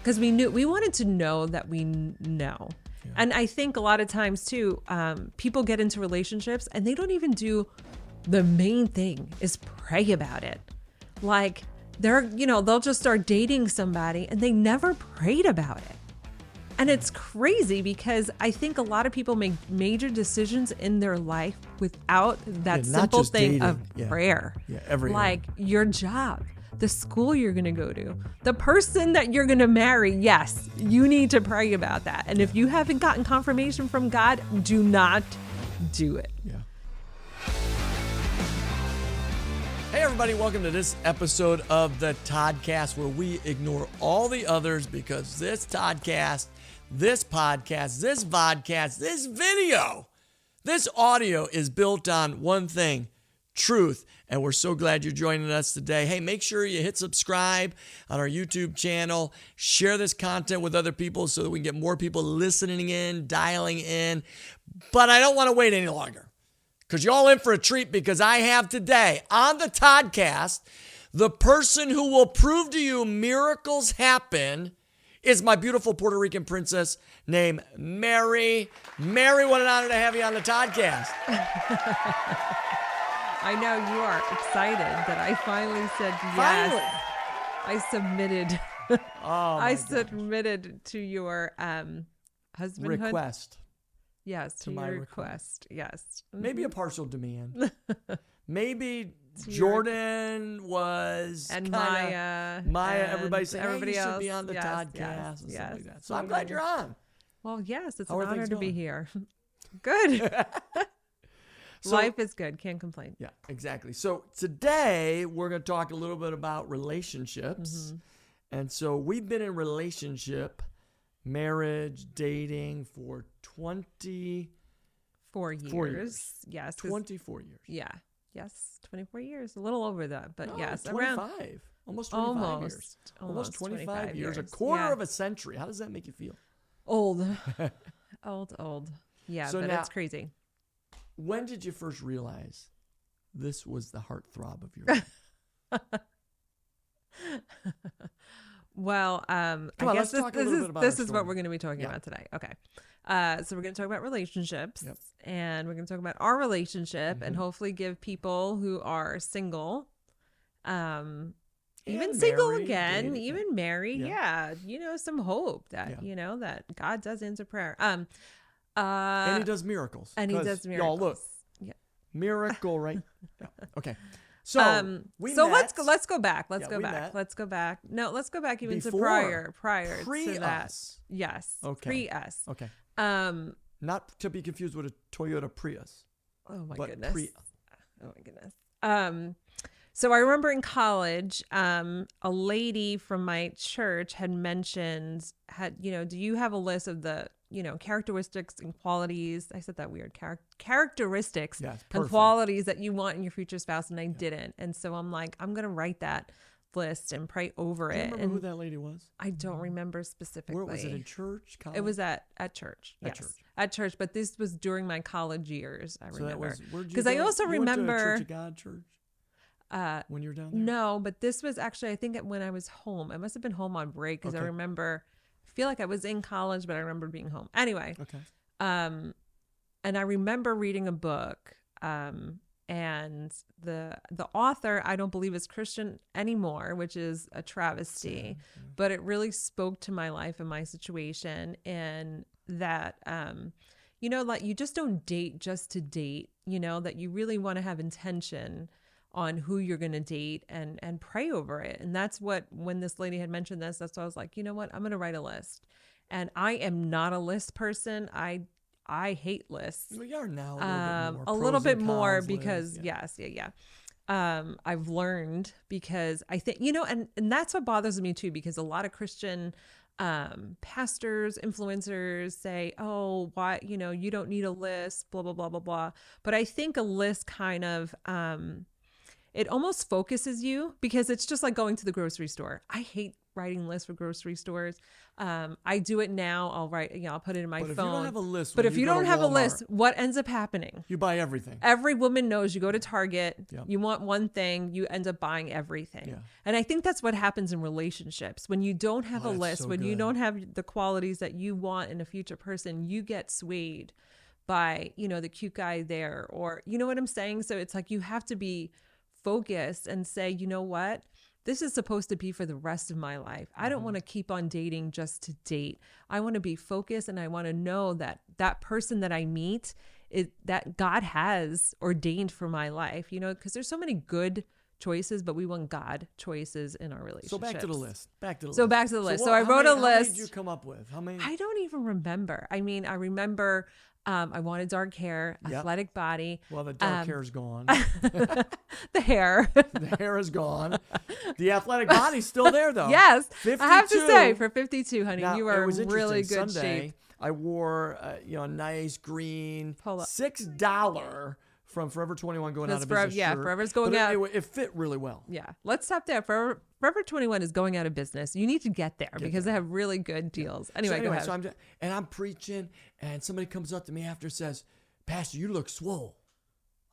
because we wanted to know that we know. Yeah. And I think a lot of times too, people get into relationships and they don't even do the main thing is pray about it. Like they'll just start dating somebody and they never prayed about it. And it's crazy because I think a lot of people make major decisions in their life without that simple thing of prayer. Yeah, like your job, the school you're going to go to, the person that you're going to marry. Yes, you need to pray about that. And if you haven't gotten confirmation from God, do not do it. Yeah. Hey everybody, welcome to this episode of the Toddcast, where we ignore all the others because this Toddcast, this podcast, this vodcast, this video, this audio is built on one thing, truth. And we're so glad you're joining us today. Hey, make sure you hit subscribe on our YouTube channel. Share this content with other people so that we can get more people listening in, dialing in. But I don't want to wait any longer because you're all in for a treat, because I have today on the Toddcast, the person who will prove to you miracles happen is my beautiful Puerto Rican princess named Mary. Mary, what an honor to have you on the Toddcast. I know you are excited that I finally said yes. I submitted. I submitted to your husbandhood request. Yes, to my request. Yes. Mm-hmm. Maybe a partial demand. Maybe Jordan was and Maya. Everybody said, everybody else should be on the Toddcast and stuff like that. So I'm glad you're on. Well, yes, it's an honor to be here. Good. Life is good. Can't complain. Yeah, exactly. So today we're going to talk a little bit about relationships. Mm-hmm. And so we've been in relationship, marriage, dating for 24 years. Yes. 24 years. Yeah. Yes. 24 years. A little over that, but no, yes. 25. Almost 25 years. Almost 25 years. A quarter of a century. How does that make you feel? Old. Old. Yeah, so but now, it's crazy. When did you first realize this was the heartthrob of your life? Well, I guess this is what we're going to be talking about today. Okay. So we're going to talk about relationships, and we're going to talk about our relationship, and hopefully give people who are single, even single again, dating, even married. Yeah. Some hope that, that God does answer prayer. And he does miracles. Y'all look. Yeah. Miracle, right? Yeah. Okay. So let's go back. Let's go back. No, let's go back even before, to prior pre to that. Us. Yes. Okay. Pre-us. Okay. Not to be confused with a Toyota Prius. Oh my goodness. Pre-us. Oh my goodness. So I remember in college, a lady from my church had mentioned, do you have a list of the, characteristics and qualities? I said that weird. Characteristics and qualities that you want in your future spouse, and I didn't. And so I'm like, I'm going to write that list and pray over it. Do you remember who that lady was? I don't remember specifically. Where was it? In church? College? It was at church. At church. But this was during my college years. I remember. Because I also remember. Went to a Church of God church? When you were down there? No, but this was actually, I think when I was home. I must have been home on break, because I remember, I feel like I was in college, but I remember being home. Anyway. Okay. And I remember reading a book, and the author, I don't believe is Christian anymore, which is a travesty, but it really spoke to my life and my situation, and that, like you just don't date just to date, that you really want to have intention on who you're going to date and pray over it. And that's when this lady had mentioned this, that's why I was like, you know what, I'm going to write a list. And I am not a list person. I hate lists. We are now a little bit more because I've learned, because I think, and that's what bothers me too, because a lot of Christian pastors, influencers say, oh, why, you don't need a list, blah, blah, blah, blah, blah. But I think a list kind of, it almost focuses you, because it's just like going to the grocery store. I hate writing lists for grocery stores. I do it now. I'll write, I'll put it in my phone. If you don't have a list, but if you don't have a list, what ends up happening? You buy everything. Every woman knows you go to Target, you want one thing, you end up buying everything. Yeah. And I think that's what happens in relationships. When you don't have a list, when you don't have the qualities that you want in a future person, you get swayed by, the cute guy there, or, you know what I'm saying? So it's like, you have to be focused and say, you know what? This is supposed to be for the rest of my life. I don't want to keep on dating just to date. I want to be focused, and I want to know that that person that I meet is that God has ordained for my life, because there's so many good choices, but we want God choices in our relationships. So back to the list. So I wrote a list. How many did you come up with? How many? I don't even remember. I mean, I remember I wanted dark hair, athletic body. Well, the dark hair is gone. The hair. The hair is gone. The athletic body's still there, though. Yes. 52. I have to say, for 52, honey, now, you are in really good Sunday, shape. I wore a nice green $6 from Forever 21 going out of business shirt. Forever's going out. It fit really well. Yeah. Let's stop there. Forever 21 is going out of business. You need to get there because they have really good deals. Anyway, go ahead. So I'm preaching, and somebody comes up to me after and says, "Pastor, you look swole."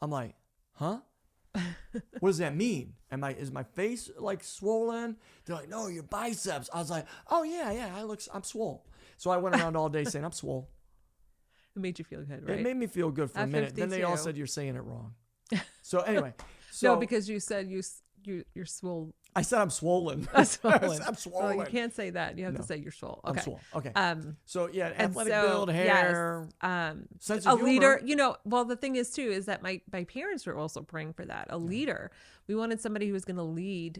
I'm like, huh? What does that mean? Is my face like swollen? They're like, "No, your biceps." I was like, "Oh yeah, I'm swole." So I went around all day saying I'm swole. It made you feel good, right? It made me feel good for a minute. 52. Then they all said you're saying it wrong. So anyway, no, because you said you're swole. I said I'm swollen. I'm swollen. I'm swollen. Well, you can't say that. You have to say you're swole. Okay. I'm swole. Okay. So yeah, athletic build, hair, sense a of humor. Leader. Well, the thing is too is that my parents were also praying for that. A leader. We wanted somebody who was going to lead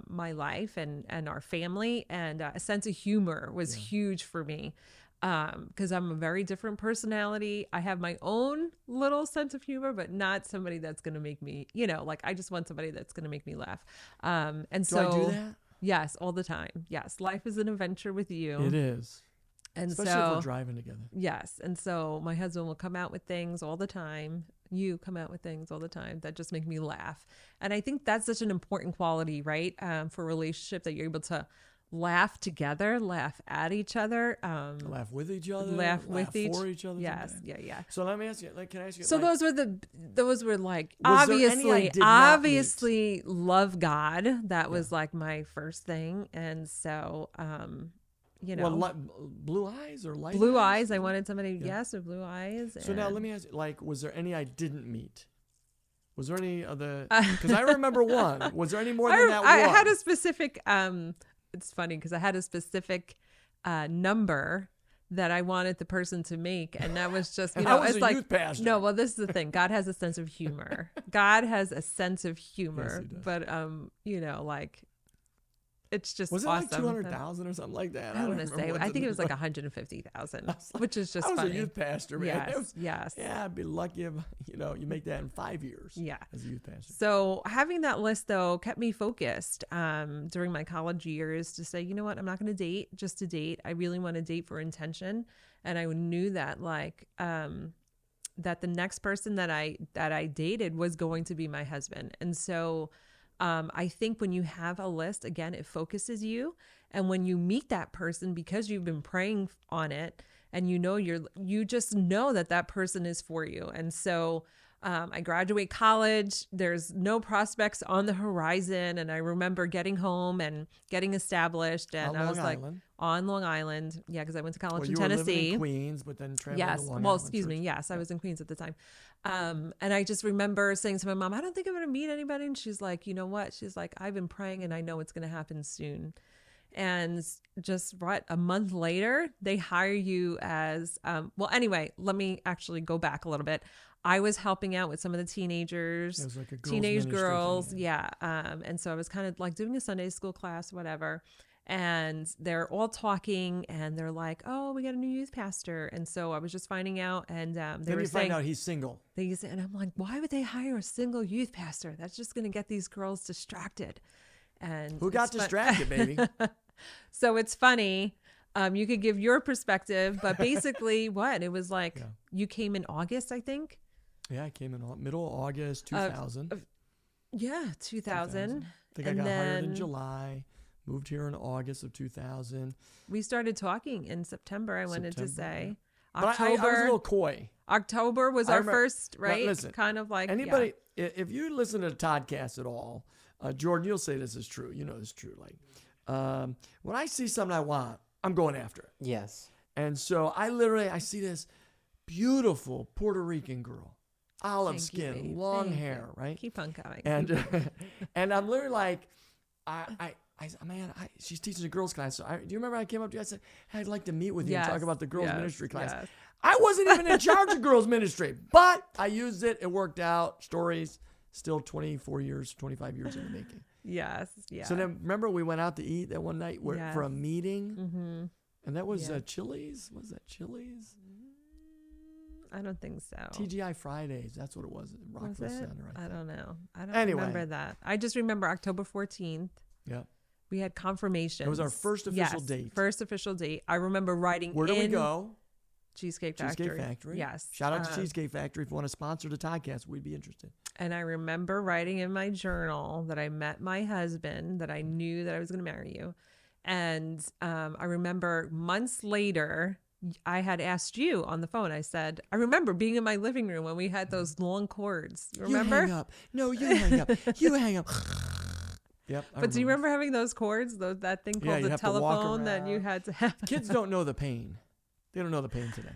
my life and our family, and a sense of humor was huge for me. Because I'm a very different personality. I have my own little sense of humor, but not somebody that's going to make me, I just want somebody that's going to make me laugh. And do I do that? Yes, all the time. Yes. Life is an adventure with you. It is. And especially if we're driving together. Yes. And so my husband will come out with things all the time. You come out with things all the time that just make me laugh. And I think that's such an important quality, right? For a relationship, that you're able to laugh together, laugh at each other, laugh with each other, laugh for each other. Yes, yeah. So let me ask you, can I ask you? So those were like obviously love God. That was like my first thing, and so Well, blue eyes or light blue eyes. I wanted somebody with blue eyes. So now let me ask you, was there any I didn't meet? Was there any other? Because I remember one. Was there any more than that? I had a specific. It's funny because I had a specific number that I wanted the person to make, and that was just it's like youth pastor. No, well, this is the thing. God has a sense of humor. God has a sense of humor, yes, but it's just was it awesome. like 200,000 or something like that? I want to say. I think it was like 150,000, which is just funny. I was a youth pastor, man. Yes. Yeah, I'd be lucky if you make that in 5 years. Yeah, as a youth pastor. So having that list though kept me focused during my college years to say, you know what, I'm not going to date just to date. I really want to date for intention, and I knew that that the next person that I dated was going to be my husband, and so. I think when you have a list, again, it focuses you. And when you meet that person, because you've been praying on it and you just know that person is for you. And so I graduate college. There's no prospects on the horizon. And I remember getting home and getting established. And I was like on Long Island. Yeah, because I went to college in Tennessee. You were living in Queens, but then traveling to Long Island. Well, excuse me. Yes, I was in Queens at the time. And I just remember saying to my mom, I don't think I'm going to meet anybody. And she's like, you know what? She's like, I've been praying and I know it's going to happen soon. And just a month later, they hire you as, anyway, let me actually go back a little bit. I was helping out with some of the teenagers, like a teenage girls. Yeah. And so I was kind of like doing a Sunday school class, whatever. And they're all talking and they're like, oh, we got a new youth pastor. And so I was just finding out, and they were saying, find out he's single. And I'm like, why would they hire a single youth pastor? That's just going to get these girls distracted. And who got distracted, baby? So it's funny. You could give your perspective, but basically it was like, you came in August, I think. Yeah, I came in middle of August 2000. Yeah, 2000. I think I got hired in July, moved here in August of 2000. We started talking in September, I wanted to say. Yeah. October. But I was a little coy. October was our first, right? Listen, kind of like anybody, if you listen to the Toddcast at all, Jordan, you'll say this is true. You know this is true. Like, when I see something I want, I'm going after it. Yes. And so I see this beautiful Puerto Rican girl, olive skin, long hair, right? Keep on going. And and I'm literally like, she's teaching a girls class. So do you remember I came up to you? I said, hey, I'd like to meet with you and talk about the girls ministry class. Yes. I wasn't even in charge of girls ministry, but I used it. It worked out. Stories, still 25 years in the making. Yes. Yeah. So then remember we went out to eat that one night for a meeting? Mm-hmm. And that was Chili's? Was that Chili's? I don't think so. TGI Fridays. That's what it was. Rockville Center. I don't know. I don't remember that. I just remember October 14th. Yeah. We had confirmation. It was our first official date. First official date. I remember writing Where did we go? Cheesecake Factory. Yes. Shout out to Cheesecake Factory. If you want to sponsor the Toddcast, we'd be interested. And I remember writing in my journal that I met my husband, that I knew that I was going to marry you. And I remember months later, I had asked you on the phone. I said, I remember being in my living room when we had those long cords. You remember? You hang up. No, you hang up. You hang up. Yep. But do you remember having those cords? That thing called the telephone that you had to have? Kids don't know the pain. They don't know the pain today.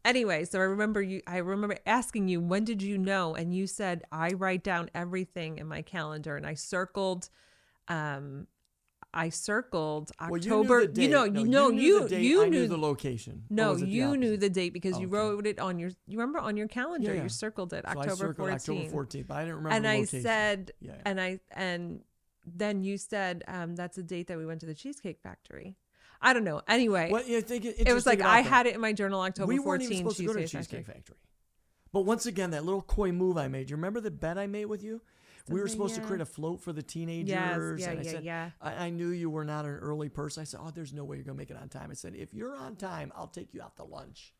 Anyway, so I remember asking you, when did you know? And you said, I write down everything in my calendar, and I circled October. Well, you knew the location. No, you knew the date because you wrote it on you remember on your calendar. Yeah. You circled it, so October 14th. October 14th, but I didn't remember and the I location. Said, and then you said, that's the date that we went to the Cheesecake Factory. I don't know. Anyway, it was like I had it in my journal October 14th. We weren't even supposed to go to the Cheesecake Factory. But once again, that little coy move I made. You remember the bet I made with you? We were supposed to create a float for the teenagers. Yes. I knew you were not an early person. I said, oh, there's no way you're going to make it on time. I said, if you're on time, I'll take you out to lunch.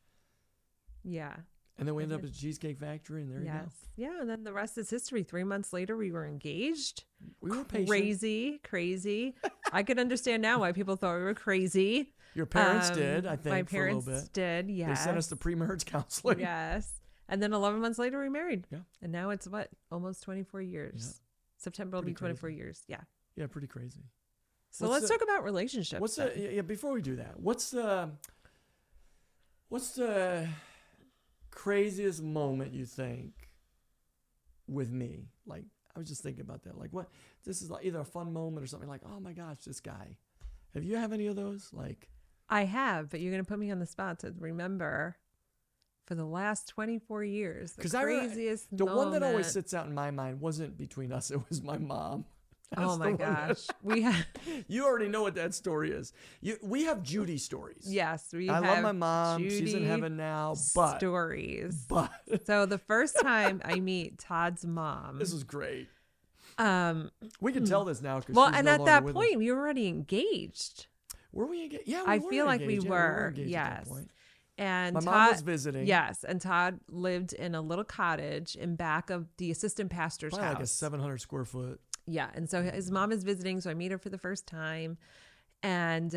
Yeah. And then we ended up at the Cheesecake Factory, and there you go. Yeah, and then the rest is history. 3 months later, we were engaged. We were patient. Crazy. I could understand now why people thought we were crazy. Your parents did, I think, my for a little bit. parents did, yes. They sent us to pre-marriage counseling. Yes. And then 11 months later, we married. Yeah. And now it's almost 24 years. Yeah. September will be 24 years. Yeah. Yeah, pretty crazy. So let's talk about relationships. Before we do that, what's the craziest moment you think with me? Like, I was just thinking about that. Like, what? This is like either a fun moment or something like, oh my gosh, this guy. Have you have any of those? Like, I have, but you're going to put me on the spot to remember for the last 24 years. The craziest moment. The one that always sits out in my mind wasn't between us. It was my mom. Oh my gosh. You already know what that story is. We have Judy stories. Yes, I love my mom. She's in heaven now. But stories. So the first time I meet Todd's mom. This was great. We can tell this now. And at that point, we were already engaged. Were we engaged? Yeah, I feel like we were. Yes. And my mom was visiting. Yes, and Todd lived in a little cottage in back of the assistant pastor's house. Like a 700 square foot. Yeah, and so his mom is visiting, so I meet her for the first time, and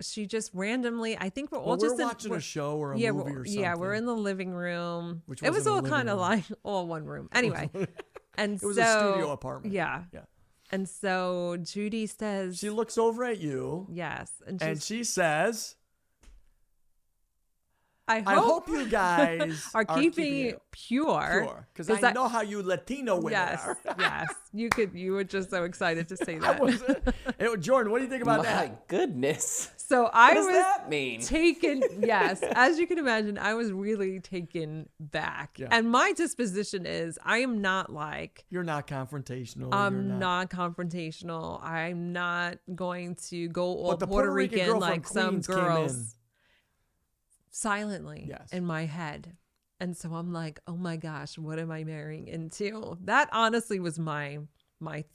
she just randomly, I think we're watching a show or a movie or something. Yeah, we're in the living room. It was all kind of like all one room. Anyway, and it was a studio apartment. Yeah. And so Judy says, she looks over at you. Yes, and she says, I hope you guys are keeping it pure. Because I know how you Latino women are. Yes. You were just so excited to say that. Jordan, what do you think about that? My goodness. So what does that mean? Taken, yes. As you can imagine, I was really taken back. Yeah. And my disposition is, I am not like... You're not confrontational. I'm not confrontational. I'm not going to go all Puerto Rican like some girls. Silently in my head. And so I'm like, oh my gosh, what am I marrying into? That honestly was my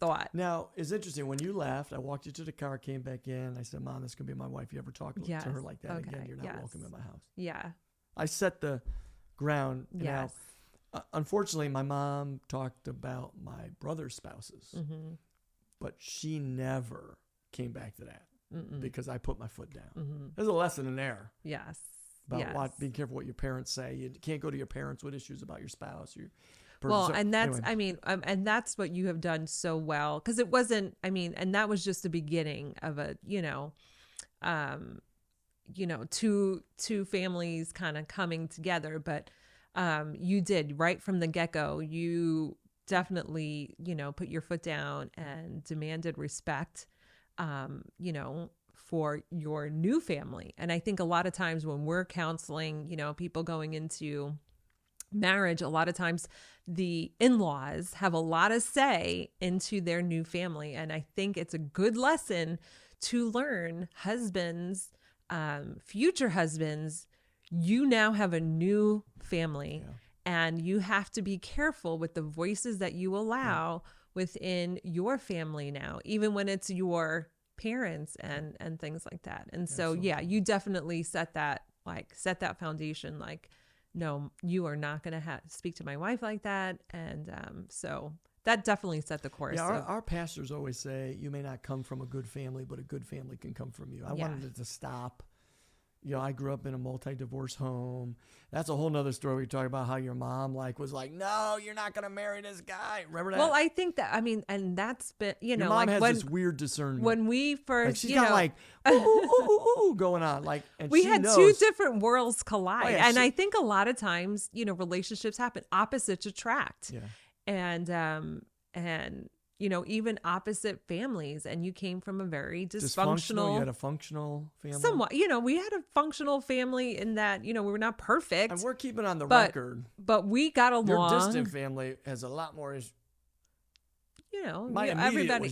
thought. Now, it's interesting. When you left, I walked you to the car, came back in. I said, Mom, this could be my wife. You ever talk to her like that again, you're not welcome in my house. Yeah. I set the ground. Yes. unfortunately, my mom talked about my brother's spouses, but she never came back to that because I put my foot down. There's a lesson in there. Yes. About being careful what your parents say. You can't go to your parents with issues about your spouse. And that's, and that's what you have done so well. Because it wasn't, and that was just the beginning of a, two families kind of coming together. But you did right from the get-go. You definitely, put your foot down and demanded respect, for your new family. And I think a lot of times when we're counseling, people going into marriage, a lot of times the in-laws have a lot of say into their new family. And I think it's a good lesson to learn, husbands, future husbands, you now have a new family and you have to be careful with the voices that you allow within your family now, even when it's your parents and things like that. And so, you definitely set that foundation, like, no, you are not going to speak to my wife like that. And so that definitely set the course. Yeah, our pastors always say, you may not come from a good family, but a good family can come from you. I wanted it to stop. I grew up in a multi-divorce home. That's a whole nother story. We talk about how your mom was like, no, you're not going to marry this guy. Remember that? Well, I think that, and that's been, your mom has this weird discernment. When we first, she's got ooh, going on. And we had two different worlds collide. Oh, yeah, and I think a lot of times, relationships happen, opposites attract. Yeah. And, even opposite families, and you came from a very dysfunctional. You had a functional family. Somewhat, we had a functional family in that, we were not perfect. And we're keeping on the record. But we got along. Your distant family has a lot more. Everybody,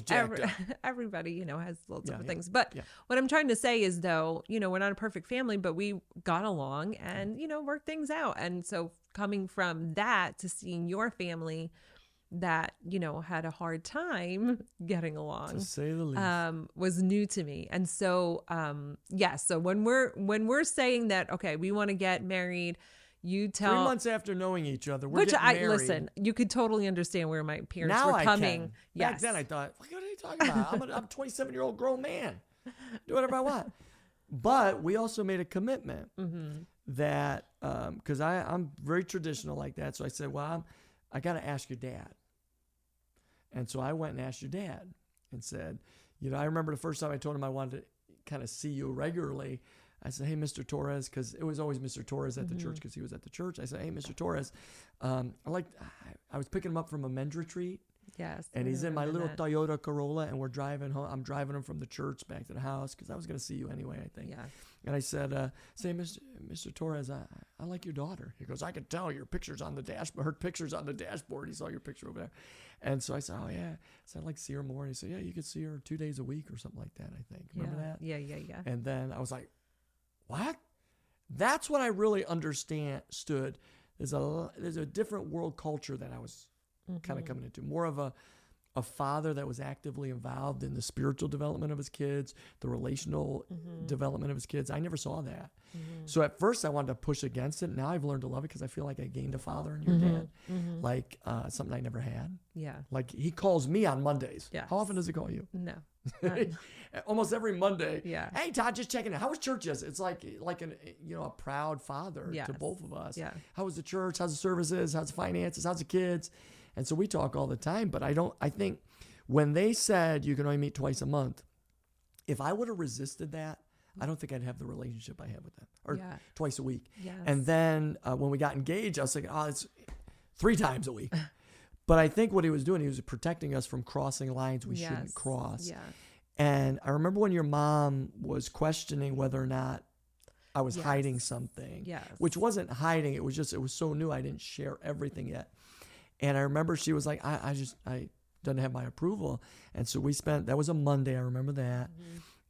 has little different things. But what I'm trying to say is, though, we're not a perfect family, but we got along and, worked things out. And so coming from that to seeing your family that, had a hard time getting along, to say the least, was new to me. And so, so when we're saying that, okay, we want to get married, you tell 3 months after knowing each other, we're getting married. Listen, you could totally understand where my parents were coming. Can. Back then I thought, what are you talking about? I'm a 27-year-old grown man. Do whatever I want. But we also made a commitment that, because I'm very traditional like that. So I said, well, I got to ask your dad. And so I went and asked your dad and said, I remember the first time I told him I wanted to kind of see you regularly. I said, hey, Mr. Torres, because it was always Mr. Torres at the church because he was at the church. I said, hey, Mr. Torres, I was picking him up from a men's retreat. Yes. And he's in my little Toyota Corolla, and we're driving home. I'm driving him from the church back to the house because I was going to see you anyway, I think. Yeah. And I said, say, Mr. Torres, I like your daughter. He goes, I could tell your picture's on the dashboard. Her picture's on the dashboard. He saw your picture over there. And so I said, oh, yeah. So I'd like to see her more. And he said, yeah, you could see her 2 days a week or something like that, I think. Remember that? Yeah. And then I was like, what? That's what I really understood. There's a different world culture that I was kind of coming into. More of a father that was actively involved in the spiritual development of his kids, the relational development of his kids. I never saw that. So at first I wanted to push against it. Now I've learned to love it because I feel like I gained a father in your dad. Like something I never had. Yeah. Like he calls me on Mondays. Yes. How often does he call you? No. Almost every Monday. Yeah. Hey Todd, just checking in. How was church yesterday? It's like a proud father to both of us. Yeah. How was the church? How's the services? How's the finances? How's the kids? And so we talk all the time, but I think when they said you can only meet twice a month, if I would have resisted that, I don't think I'd have the relationship I have with them, or twice a week. Yes. And then when we got engaged, I was like, oh, it's 3 times a week. But I think what he was doing, he was protecting us from crossing lines we shouldn't cross. Yeah. And I remember when your mom was questioning whether or not I was hiding something, which wasn't hiding. It was so new. I didn't share everything yet. And I remember she was like, I didn't have my approval. And so that was a Monday. I remember that.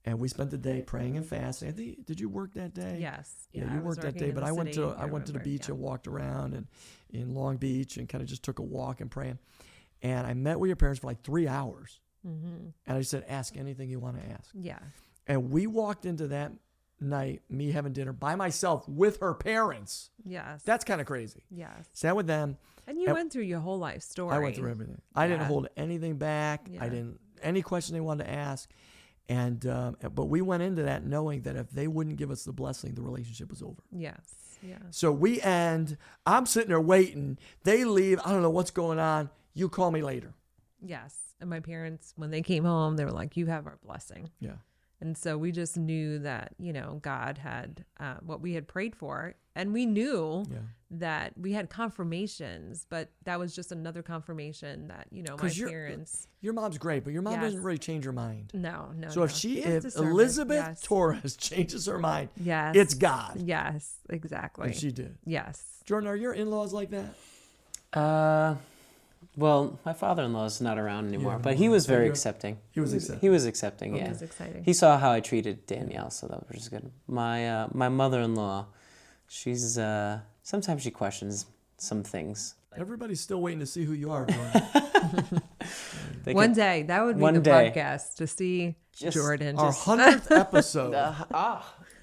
And we spent the day praying and fasting. I think, did you work that day? Yes. Yeah, you worked that day. But I went to the beach and walked around and in Long Beach and kind of just took a walk and praying. And I met with your parents for like 3 hours. And I said, ask anything you want to ask. Yeah. And we walked into that night, me having dinner by myself with her parents. Yes. That's kind of crazy. Yes. Sat with them. And you went through your whole life story. I went through everything. I didn't hold anything back. Yeah. I didn't, any question they wanted to ask. And, but we went into that knowing that if they wouldn't give us the blessing, the relationship was over. Yes. Yeah. So I'm sitting there waiting. They leave. I don't know what's going on. You call me later. Yes. And my parents, when they came home, they were like, you have our blessing. Yeah. And so we just knew that, God had what we had prayed for. And we knew that we had confirmations, but that was just another confirmation that, my parents. Your mom's great, but your mom doesn't really change her mind. No. So if Elizabeth Torres changes her mind, it's God. Yes, exactly. And she did. Yes. Jordan, are your in-laws like that? Well, my father-in-law is not around anymore, but he was very accepting. He was accepting. He was accepting, yeah. It was exciting. He saw how I treated Danielle, so that was just good. My mother-in-law, she's sometimes she questions some things. Everybody's still waiting to see who you are, Jordan. One day, that would be the podcast to see Jordan. Our 100th episode.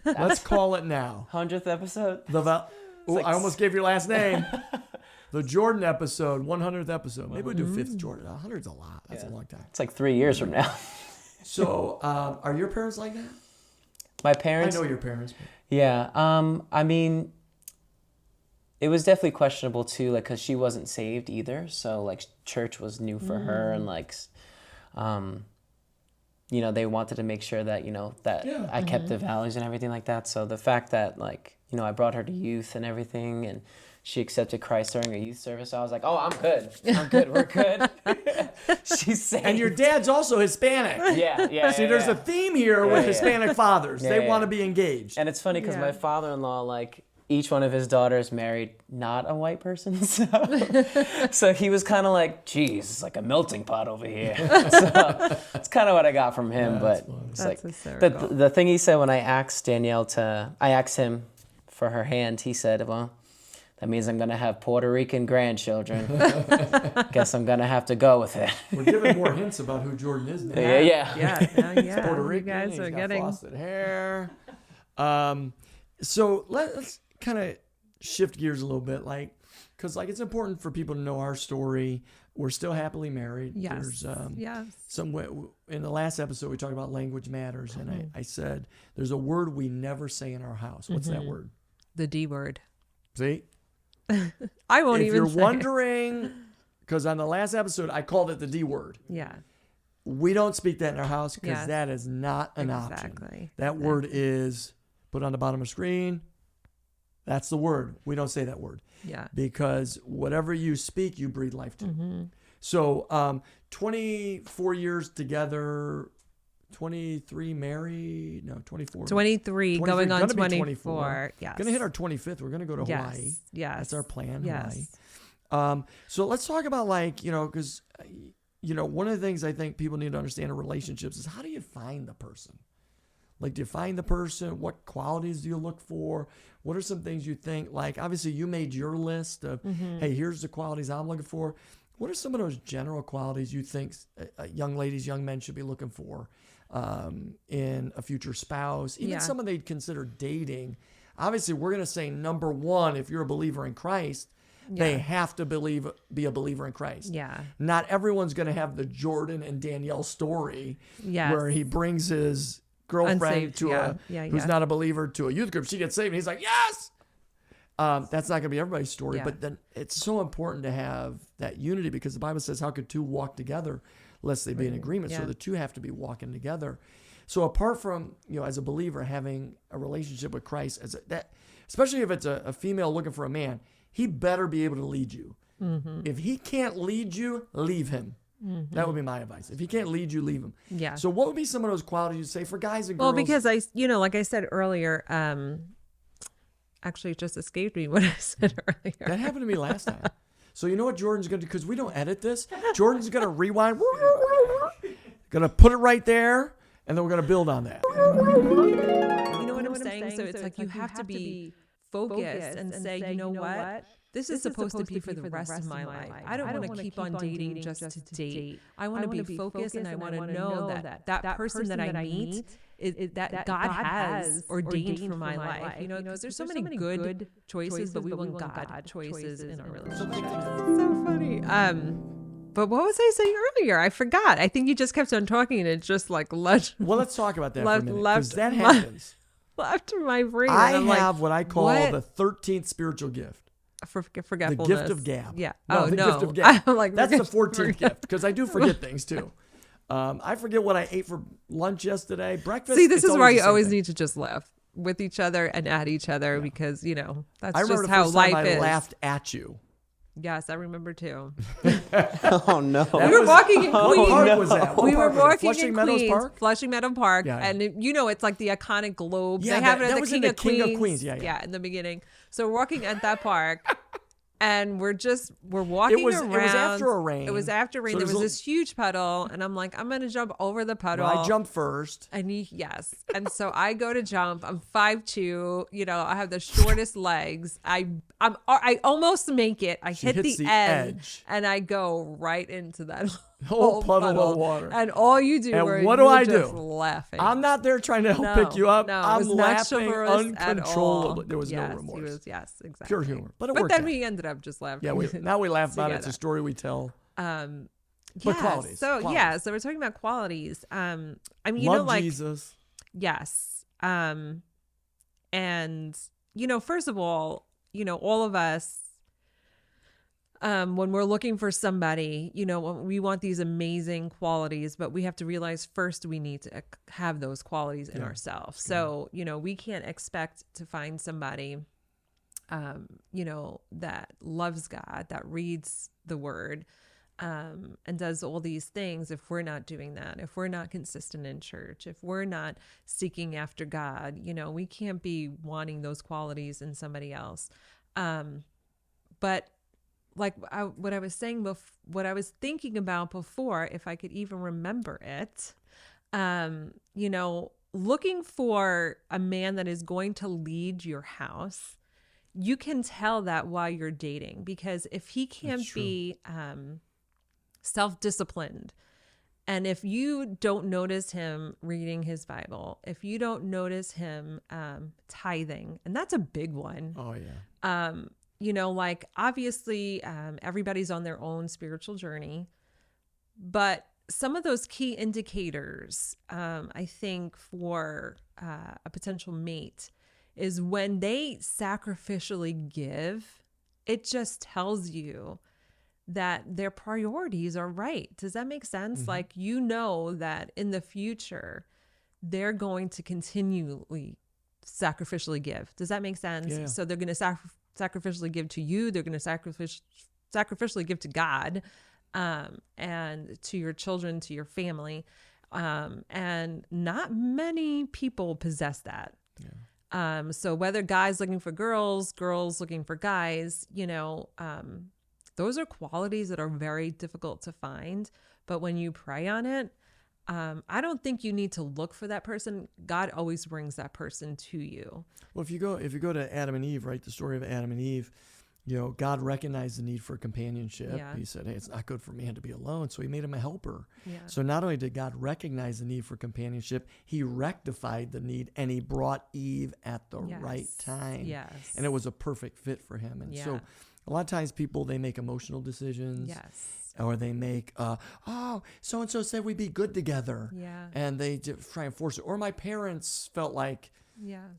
Let's call it now. 100th episode? I almost gave your last name. The Jordan episode, 100th episode. Maybe we'll do 5th Jordan. 100's a lot. That's a long time. It's like 3 years from now. So, are your parents like that? My parents? I know your parents. Yeah. I mean, it was definitely questionable too, like, because she wasn't saved either. So, like, church was new for her. And, like, they wanted to make sure that, I kept the values and everything like that. So the fact that, like, I brought her to youth and everything, and she accepted Christ during a youth service. I was like, oh, I'm good. We're good. She's saved. And your dad's also Hispanic. Yeah. See, there's a theme here with Hispanic fathers. They want to be engaged. And it's funny because my father-in-law, like, each one of his daughters married not a white person. So he was kind of like, geez, it's like a melting pot over here. So it's kind of what I got from him. But it's like, the thing he said when I asked him for her hand, he said, well, that means I'm going to have Puerto Rican grandchildren. Guess I'm going to have to go with it. We're giving more hints about who Jordan is now. Yeah. Puerto Rican. You guys are getting frosted hair. So let's kind of shift gears a little bit, because it's important for people to know our story. We're still happily married. Yes. There's some way, in the last episode we talked about language matters, and I said there's a word we never say in our house. What's that word? The D word. See? I won't even say If you're wondering, because on the last episode I called it the D word. Yeah. We don't speak that in our house because that is not an option. That word is put on the bottom of the screen. That's the word. We don't say that word. Yeah. Because whatever you speak, you breathe life to. So 24 years together, 23 married, no, 24. 23 going on 24. Yes. Going to hit our 25th. We're going to go to Hawaii. Yes. That's our plan, Yes. Hawaii. So let's talk about because, one of the things I think people need to understand in relationships is how do you find the person? Like, do you find the person? What qualities do you look for? What are some things you think? Like, obviously, you made your list of, hey, here's the qualities I'm looking for. What are some of those general qualities you think young ladies, young men should be looking for in a future spouse? Even someone they'd consider dating. Obviously, we're going to say number one, if you're a believer in Christ, they have to be a believer in Christ. Yeah. Not everyone's going to have the Jordan and Danielle story where he brings his girlfriend who's not a believer to a youth group. She gets saved and he's like, yes. That's not going to be everybody's story, but then it's so important to have that unity because the Bible says, how could two walk together lest they be in agreement? So the two have to be walking together. So apart from, as a believer, having a relationship with Christ, especially if it's a female looking for a man, he better be able to lead you. If he can't lead you, leave him. That would be my advice. If he can't lead you, leave him. Yeah. So what would be some of those qualities you'd say for guys and girls? Well, because like I said earlier, actually it just escaped me what I said earlier. That happened to me last time. So you know what Jordan's going to do? Because we don't edit this. Jordan's going to rewind. Going to put it right there. And then we're going to build on that. You know what I'm saying? So it's like you have to be focused and say, you know what? This is supposed to be for the rest of my life. I don't want to keep on dating just to date. I want to be focused, and I want to know that person that I meet is that God has ordained for my life. You know, because there's so many good choices, but we want God choices in our relationship. It's so funny. But what was I saying earlier? I forgot. I think you just kept on talking, and it just like left. Well, let's talk about that for a minute, because that happens. Left my brain. I have what I call the 13th spiritual gift. Forgetfulness. The gift of gab. Yeah. The gift of gab. Like, that's the 14th gift, because I do forget things too. I forget what I ate for lunch yesterday. Breakfast. See, this is why you always need to just laugh with each other and at each other, because that's just how life is. I laughed at you. Yes, I remember too. Oh no! We were walking in Queens. What park was that? We were walking Flushing in Meadows Queens, Park? Flushing Meadow Park, Yeah. and it's like the iconic globe. Yeah, they have it that at was the in King the of King Queens. of Queens. Yeah. In the beginning. So we're walking at that park. And we're walking around. It was after a rain. It was after rain. So there was this huge puddle, and I'm like, I'm gonna jump over the puddle. Well, I jumped first. And yes. And so I go to jump. I'm 5'2". I have the shortest legs. I almost make it. I hit the edge, and I go right into that whole puddle of water. And all you do and is what do I just do? laughing. I'm not there trying to help pick you up. No, I'm it was not laughing chivalrous at all. uncontrollably. There was no remorse. Yes, exactly. Pure humor. But then out. we ended up just laughing. Yeah, now we laugh about it. It's a story we tell. But qualities. So qualities. So we're talking about qualities. I mean, Love Jesus. Yes. And first of all, all of us, when we're looking for somebody, we want these amazing qualities, but we have to realize first we need to have those qualities in ourselves. So, we can't expect to find somebody, that loves God, that reads the word, and does all these things. If we're not doing that, if we're not consistent in church, if we're not seeking after God, we can't be wanting those qualities in somebody else. But like what I was saying what I was thinking about before, if I could even remember it, looking for a man that is going to lead your house, you can tell that while you're dating, because if he can't be self-disciplined, and if you don't notice him reading his Bible, if you don't notice him tithing, and that's a big one. Oh yeah. Like obviously everybody's on their own spiritual journey, but some of those key indicators, I think, for a potential mate is when they sacrificially give. It just tells you that their priorities are right. Does that make sense? Mm-hmm. Like, that in the future, they're going to continually sacrificially give. Does that make sense? Yeah. So they're going to sacrificially give to you. They're going to sacrificially give to God, and to your children, to your family. And not many people possess that. Yeah. So whether guys looking for girls looking for guys, those are qualities that are very difficult to find. But when you pray on it, I don't think you need to look for that person. God always brings that person to you. Well, if you go to Adam and Eve, right, the story of Adam and Eve, God recognized the need for companionship. Yeah. He said, hey, it's not good for man to be alone. So he made him a helper. Yeah. So not only did God recognize the need for companionship, he rectified the need, and he brought Eve at the right time. Yes. And it was a perfect fit for him. And so a lot of times people, they make emotional decisions. Yes. Or they make, so-and-so said we'd be good together. Yeah. And they try and force it. Or my parents felt like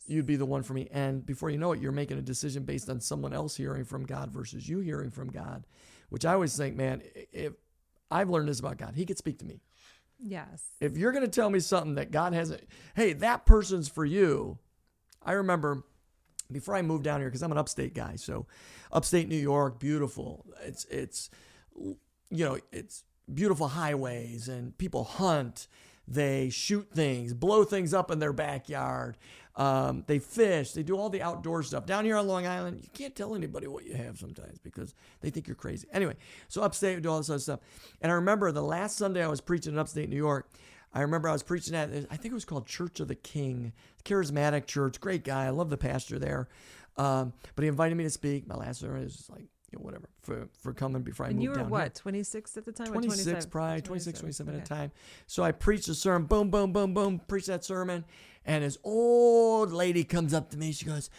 you'd be the one for me. And before you know it, you're making a decision based on someone else hearing from God versus you hearing from God, which I always think, man, if I've learned this about God, he could speak to me. Yes. If you're going to tell me something that God hasn't, hey, that person's for you. I remember before I moved down here, because I'm an upstate guy. So upstate New York, beautiful. It's beautiful highways, and people hunt. They shoot things, blow things up in their backyard. They fish. They do all the outdoor stuff. Down here on Long Island, you can't tell anybody what you have sometimes because they think you're crazy. Anyway, so upstate, we do all this other stuff. And I remember the last Sunday I was preaching in upstate New York, I remember I was preaching at, I think it was called Church of the King, charismatic church, great guy. I love the pastor there. But he invited me to speak. My last sermon is like, whatever, for coming before I moved down. And you were here. what, 26 at the time? 26, probably 26, 27 at the time. Okay. So I preached a sermon, boom, boom, boom, boom, preached that sermon. And this old lady comes up to me. She goes,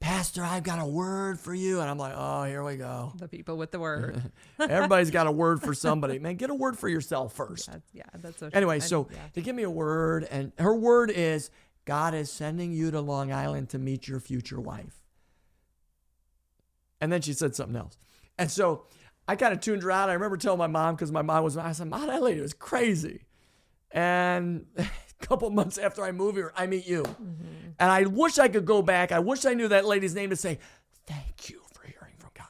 Pastor, I've got a word for you. And I'm like, oh, here we go. The people with the word. Everybody's got a word for somebody. Man, get a word for yourself first. Yeah, that's so true. Anyway, so they give me a word, and her word is, God is sending you to Long Island to meet your future wife. And then she said something else. And so I kind of tuned her out. I remember telling my mom, because my mom I said, Mom, that lady was crazy. And a couple months after I move here, I meet you. Mm-hmm. And I wish I could go back. I wish I knew that lady's name to say, thank you for hearing from God.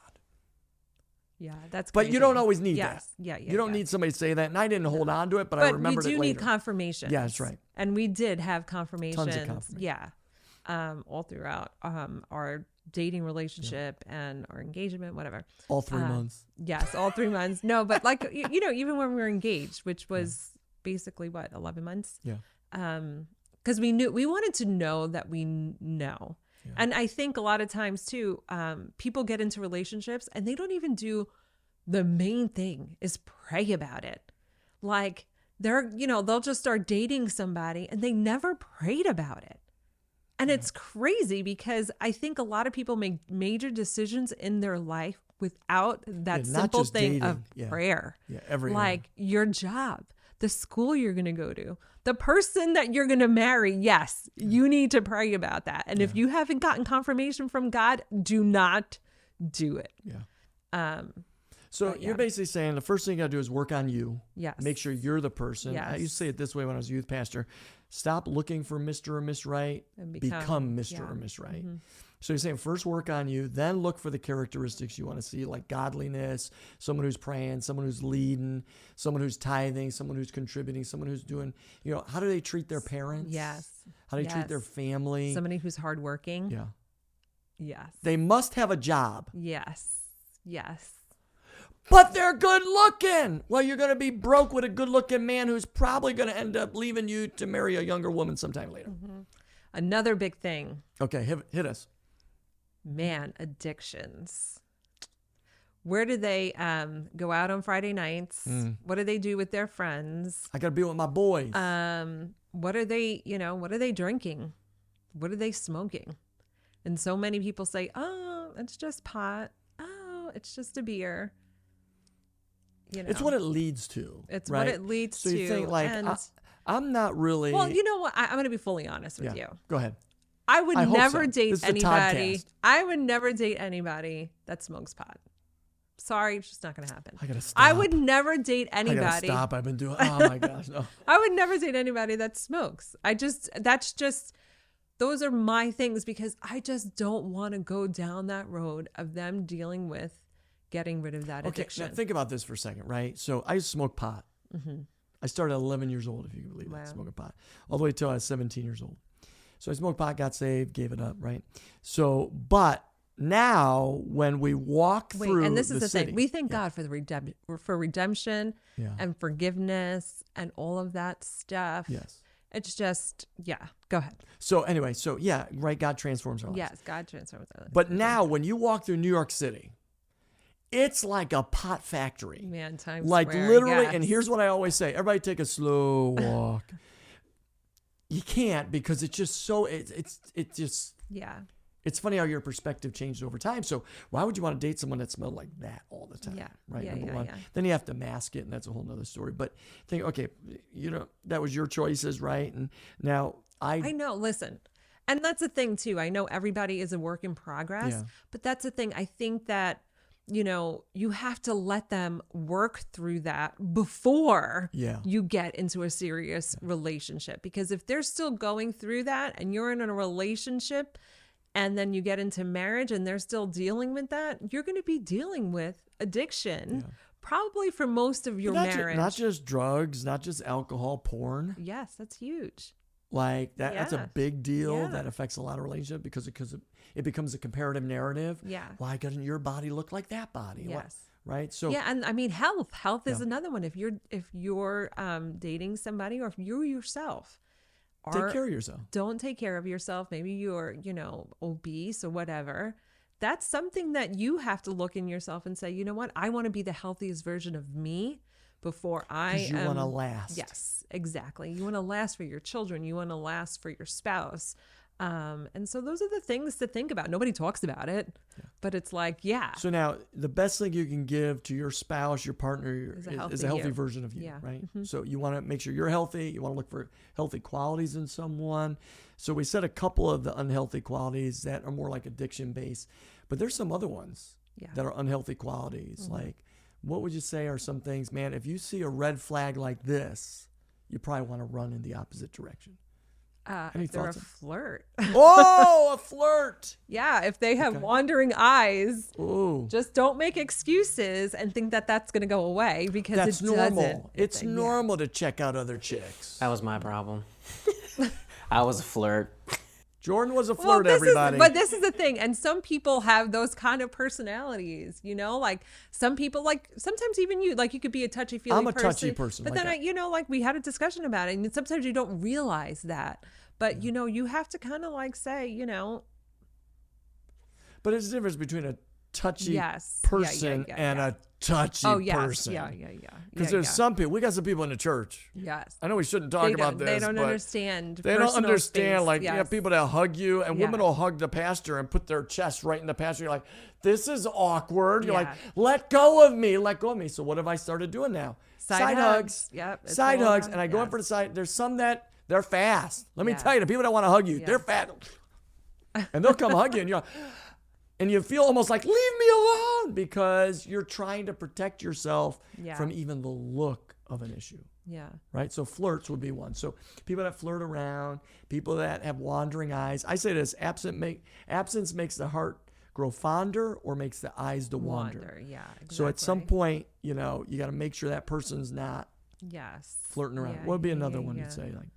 Yeah, that's But crazy. you don't always need that. Yeah. You don't need somebody to say that. And I didn't hold on to it, but I remembered it later. But we do need confirmation. Yeah, that's right. And we did have confirmations. Tons of confirmation. Yeah. All throughout our dating relationship and our engagement, whatever. All 3 months. Yes, all 3 months. No, but like, even when we were engaged, which was basically 11 months. Yeah. Because we wanted to know that we know. Yeah. And I think a lot of times too, people get into relationships and they don't even do the main thing is pray about it. Like they'll just start dating somebody and they never prayed about it. And it's crazy because I think a lot of people make major decisions in their life without that simple thing of prayer. Yeah, like your job, the school you're going to go to, the person that you're going to marry. Yes, you need to pray about that. And if you haven't gotten confirmation from God, do not do it. Yeah. So you're basically saying the first thing you got to do is work on you. Yes. Make sure you're the person. Yes. I used to say it this way when I was a youth pastor. Stop looking for Mr. or Miss Right. And become Mr. or Miss Right. Mm-hmm. So you're saying first work on you, then look for the characteristics you want to see, like godliness, someone who's praying, someone who's leading, someone who's tithing, someone who's contributing, someone who's doing, how do they treat their parents? Yes. How do they treat their family? Somebody who's hardworking. Yeah. Yes. They must have a job. Yes. Yes. But they're good looking. Well, you're going to be broke with a good looking man who's probably going to end up leaving you to marry a younger woman sometime later. Mm-hmm. Another big thing. Okay, hit us. Man, addictions. Where do they go out on Friday nights? What do they do with their friends? I got to be with my boys. What are they drinking? What are they smoking? And so many people say, oh, it's just pot. Oh, it's just a beer. It's what it leads to. It's right? what it leads to. So you think I'm not really. Well, you know what? I'm going to be fully honest with you. Go ahead. I would never date anybody. I would never date anybody that smokes pot. Sorry, it's just not going to happen. I got to stop. I would never date anybody. I got to stop. I've been doing. Oh my gosh, no. I would never date anybody that smokes. Those are my things because I just don't want to go down that road of them dealing with getting rid of that addiction. Okay, now think about this for a second, right? So I used to smoke pot. Mm-hmm. I started at 11 years old, if you can believe that, smoking pot, all the way till I was 17 years old. So I smoked pot, got saved, gave it up, right? So, but now when we walk through and this is the city, thing, we thank God for redemption and forgiveness and all of that stuff. Yes. It's just, go ahead. So anyway, right, God transforms our lives. Yes, God transforms our lives. But now when you walk through New York City, it's like a pot factory. Man, Times like Square, literally, yes. And here's what I always say. Everybody take a slow walk. You can't because it's just so, it's just. Yeah. It's funny how your perspective changed over time. So why would you want to date someone that smelled like that all the time? Yeah. Right. Yeah, Number one. Yeah. Then you have to mask it, and that's a whole nother story. But think, okay, that was your choices, right? And now I know. Listen, and that's the thing too. I know everybody is a work in progress, but that's the thing. I think that you have to let them work through that before you get into a serious relationship. Because if they're still going through that and you're in a relationship and then you get into marriage and they're still dealing with that, you're going to be dealing with addiction probably for most of your marriage. Not just drugs, not just alcohol, porn. Yes, that's huge. Like that, that's a big deal that affects a lot of relationships because it becomes a comparative narrative. Yeah. Why doesn't your body look like that body? Yes. Right. So and I mean health is another one. If you're dating somebody or if you yourself take care of yourself. Don't take care of yourself. Maybe you're, obese or whatever. That's something that you have to look in yourself and say, you know what? I want to be the healthiest version of me before Because you want to last. Yes, exactly. You want to last for your children. You want to last for your spouse. And so those are the things to think about. Nobody talks about it, but it's like, yeah. So now the best thing you can give to your spouse, your partner, is a healthy you. version of you, Yeah. right? Mm-hmm. So you want to make sure you're healthy. You want to look for healthy qualities in someone. So we said a couple of the unhealthy qualities that are more like addiction based, but there's some other ones that are unhealthy qualities. Mm-hmm. Like, what would you say are some things, man, if you see a red flag like this, you probably want to run in the opposite direction. If they're a flirt. Oh, a flirt. Yeah, if they have wandering eyes, Ooh. just don't make excuses and think that that's going to go away because That's it normal. doesn't. It's normal to check out other chicks. That was my problem. I was a flirt. Jordan was a flirt, this everybody. But this is the thing. And some people have those kind of personalities, like some people, like sometimes even you, like you could be a touchy-feely person. I'm a touchy person. But like then, like we had a discussion about it. And sometimes you don't realize that. But, you have to kind of like say, But there's a difference between a touchy Yes. person and a touchy person. Yeah. Because there's some people, we got some people in the church. Yes. I know we shouldn't talk about this. They don't but understand. They don't personal understand. space. Like, you have people that hug you, and women Yes. will hug the pastor and put their chest right in the pastor. You're like, this is awkward. You're Yeah. like, let go of me. Let go of me. So what have I started doing now? Side hugs. Yep. it's Side all hugs. around- And I go in yes. for the side. There's some that they're fast. Let me Yeah. tell you, the people that want to hug you, they're fat. And they'll come hug you, and and you feel almost like, leave me alone, because you're trying to protect yourself from even the look of an issue. Yeah. Right? So flirts would be one. So people that flirt around, people that have wandering eyes. I say this, absence makes the heart grow fonder or makes the eyes to wander. Yeah. Exactly. So at some point, you got to make sure that person's not flirting around. Yeah, what would be another one you'd say? Like,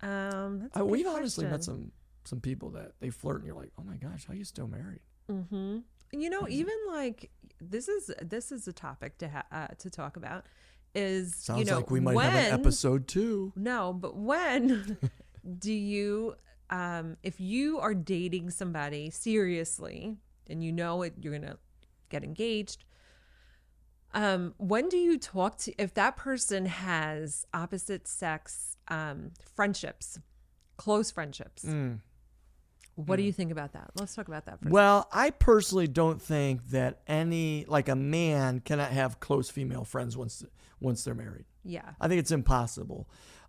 that's a we've good honestly met question. some people that they flirt and you're like, oh my gosh, how are you still married? Mm-hmm. Even like this is a topic to talk about. Is Sounds like we might have an episode 2. No, but when do you, if you are dating somebody seriously and you're gonna get engaged, when do you talk to, if that person has opposite sex friendships, close friendships? What do you think about that? Let's talk about that first. Well, I personally don't think that a man cannot have close female friends once they're married. Yeah. I think it's impossible.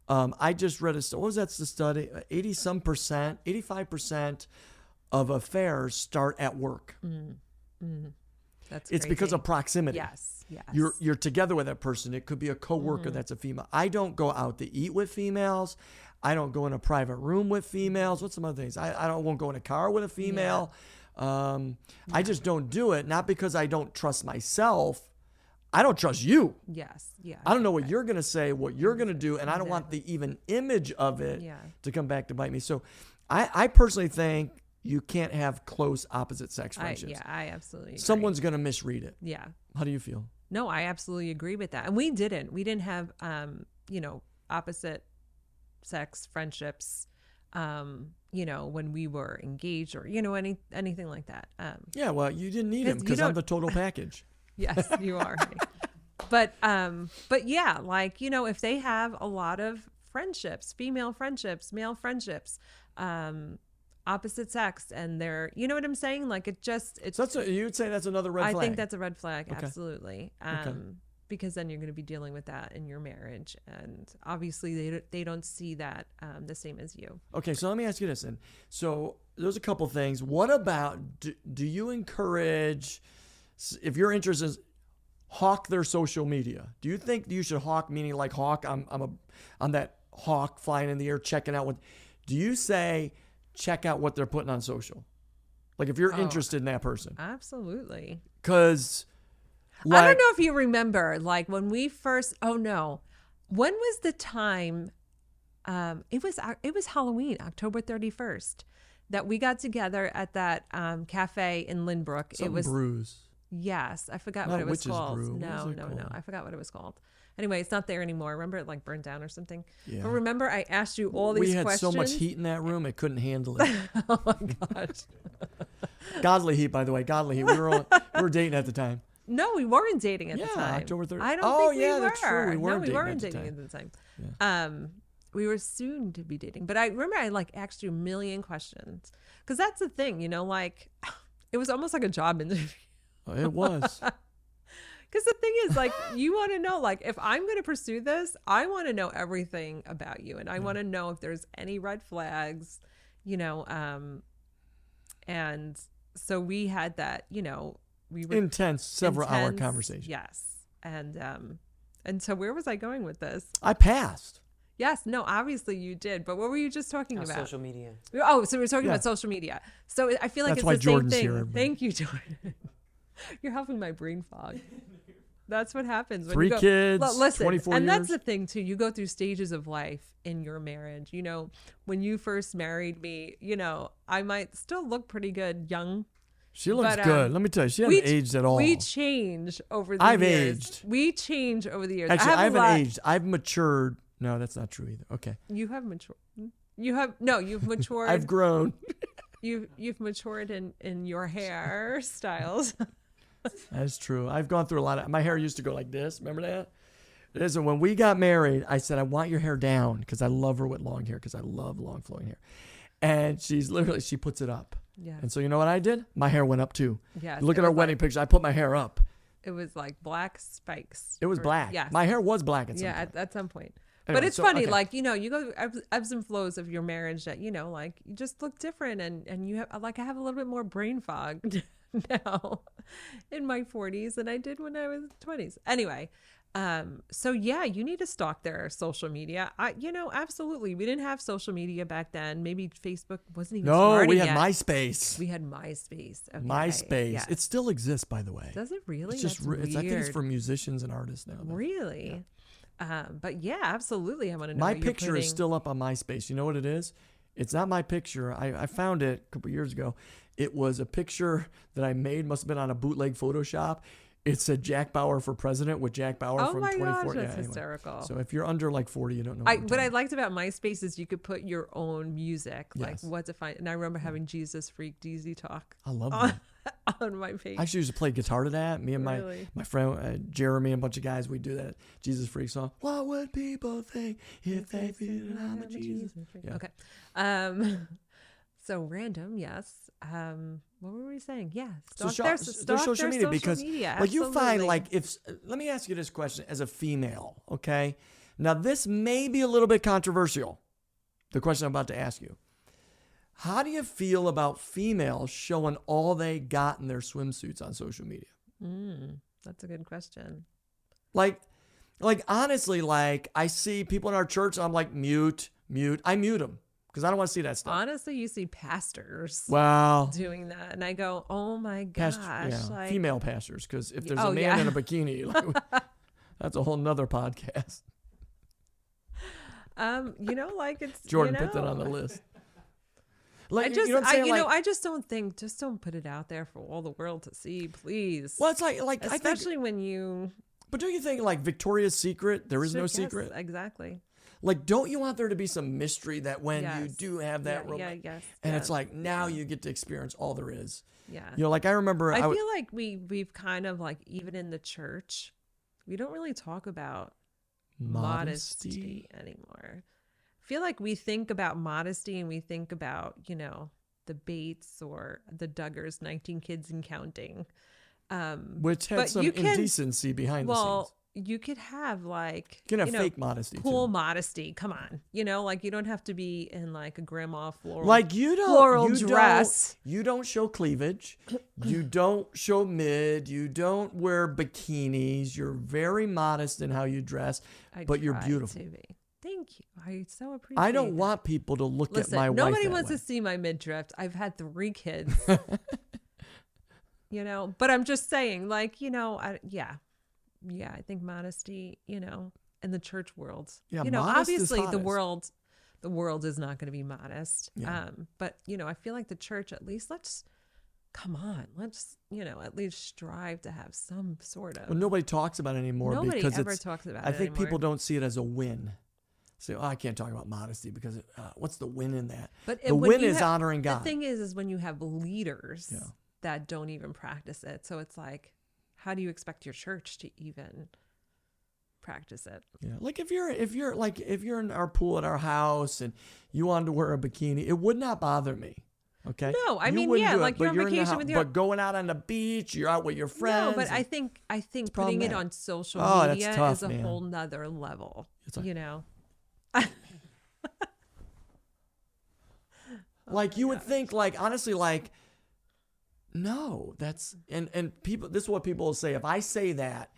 I just read what was that the study? 85% of affairs start at work. That's It's because of proximity. Yes. You're together with that person. It could be a coworker that's a female. I don't go out to eat with females. I don't go in a private room with females. What's some other things? I won't go in a car with a female. I just don't do it. Not because I don't trust myself. I don't trust you. Yes. Yeah. I don't know what you're going to say, what you're going to do, and I don't want the even image of it to come back to bite me. So I personally think you can't have close opposite sex friendships. I absolutely agree. Someone's going to misread it. Yeah. How do you feel? No, I absolutely agree with that. And we didn't have, opposite sex friendships, when we were engaged or, anything like that. Yeah, well, you didn't need him because I'm the total package. Yes, you are. But yeah, like, if they have a lot of friendships, female friendships, male friendships, opposite sex, and they're, you know what I'm saying? Like You'd say that's another red flag. I think that's a red flag. Okay. Absolutely. Because then you're going to be dealing with that in your marriage. And obviously they don't see that the same as you. Okay. So let me ask you this then. So there's a couple things. What about, do you encourage, if your interest is hawk their social media, do you think you should hawk, meaning like hawk, I'm that hawk flying in the air, checking out do you say, check out what they're putting on social? Like if you're interested in that person. Absolutely. Because I don't know if you remember, like when we first, when was the time, it was Halloween, October 31st, that we got together at that cafe in Lynbrook. It was Brews. Yes, I forgot Not what it was Witch's called. Brew. No, What was it called? I forgot what it was called. Anyway, it's not there anymore. Remember it like burned down or something? Yeah. But remember I asked you all these questions? We had so much heat in that room, it couldn't handle it. Oh my gosh. Godly heat, by the way. Godly heat. We were dating at the time. No, we weren't dating at the time. October 30th. I don't think we were. That's true. We weren't dating at the time. Yeah. We were soon to be dating. But I remember I like asked you a million questions. Because that's the thing, like it was almost like a job interview. It was. Because the thing is, like, you want to know, like, if I'm going to pursue this, I want to know everything about you. And I want to know if there's any red flags, and so we had that, we were intense, several-hour conversation. Yes. And so where was I going with this? I passed. Yes. No, obviously you did. But what were you just talking about? Social media. Oh, so we're talking about social media. So I feel like That's it's why the Jordan's same thing. here. Thank you, Jordan. You're helping my brain fog. That's what happens when 3 you go, kids, listen, 24 and years. that's the thing too. You go through stages of life in your marriage. When you first married me, I might still look pretty good young. She looks good. Let me tell you, she hasn't aged at all. We change over the years. I've aged. We change over the years. Actually, I haven't aged. I've matured. No, that's not true either. Okay. You have matured. You've matured. I've grown. You've matured in your hairstyles. That's true. I've gone through a lot of. My hair used to go like this. Remember that? Listen, when we got married, I said I want your hair down because I love her with long hair because I love long flowing hair, and she puts it up. Yeah. And so you know what I did? My hair went up too. Yeah. Look at our wedding picture. I put my hair up. It was like black spikes. It was black. Yes. My hair was black at some point. At some point. Anyway, but it's so, funny, okay. like, you go through ebbs and flows of your marriage that, like you just look different and you have, like, I have a little bit more brain fog now in my 40s than I did when I was 20s. Anyway, so yeah, you need to stalk their social media. Absolutely. We didn't have social media back then. Maybe Facebook wasn't even starting we had yet. MySpace. We had MySpace. Okay. MySpace. Yes. It still exists, by the way. Does it really? It's just, That's weird. I think it's for musicians and artists now. Though. Really? Yeah. But yeah, absolutely. I want to know. My what you're picture is putting. still up on MySpace. You know what it is? It's not my picture. I found it a couple years ago. It was a picture that I made. Must have been on a bootleg Photoshop. It said Jack Bauer for president with Jack Bauer from 24. Oh my gosh, that's anyway. hysterical. So if you're under like 40, you don't know. What I liked about MySpace is you could put your own music, like Yes. what's it find. And I remember having Jesus Freak DZ Talk I love that. on my page. I actually used to play guitar to that. Me and Really? my friend Jeremy and a bunch of guys, we do that Jesus Freak song. What would people think if they feel I'm a Jesus? Yeah. Okay. So random, yes. What were we saying? Yeah. Stalk So their social media because media, like you find absolutely. like if let me ask you this question as a female, okay? Now this may be a little bit controversial. The question I'm about to ask you. How do you feel about females showing all they got in their swimsuits on social media? That's a good question. Like honestly, like I see people in our church, I'm like mute. I mute them because I don't want to see that stuff. Honestly, you see pastors Wow. doing that, and I go, "Oh my gosh!" like, female pastors, because if there's a Oh, man yeah. in a bikini, like, that's a whole nother podcast. like it's Jordan put that on the list. Like, I just, you know what I'm saying? I just don't think, just don't put it out there for all the world to see, please. Well, it's like I Especially think, when you. but don't you think like Victoria's Secret? There is no Yes, secret. Exactly. Like, don't you want there to be some mystery that when you Yes. do have that yes. and yes. it's like now you get to experience all there is. Yeah. Like I remember, I feel like we've kind of like, even in the church, we don't really talk about modesty anymore. I feel like we think about modesty and we think about, the Bates or the Duggars, 19 Kids and Counting. which had but some you can- indecency behind the scenes. You could have like, You can have fake modesty cool too. modesty. Come on. Like you don't have to be in like a grandma floral. Like floral dress. You don't show cleavage. You don't show mid. You don't wear bikinis. You're very modest in how you dress, but you're try beautiful. to be. Thank you. I so appreciate I don't that. want people to look Listen, at my wife nobody that wants way. to see my midriff. I've had 3 kids. But I'm just saying, like, I think modesty, in the church world, Yeah, modest is obviously the hottest. world is not going to be modest. Yeah. But I feel like the church, at least come on, let's, at least strive to have some sort of. Well, nobody talks about it anymore. Nobody because ever talks about it I think anymore. people don't see it as a win. Say, I can't talk about modesty because what's the win in that? But the win is honoring God. The thing is when you have leaders that don't even practice it. So it's like, how do you expect your church to even practice it? Yeah, like if you're in our pool at our house and you wanted to wear a bikini, it would not bother me. Okay. No, I You mean, wouldn't yeah, do it, like but you're on vacation with your. But going out on the beach, you're out with your friends. No, but I think putting it on social media that's tough, is a man. whole nother level. It's like, like you would think, like honestly, like no, that's and people. This is what people will say if I say that.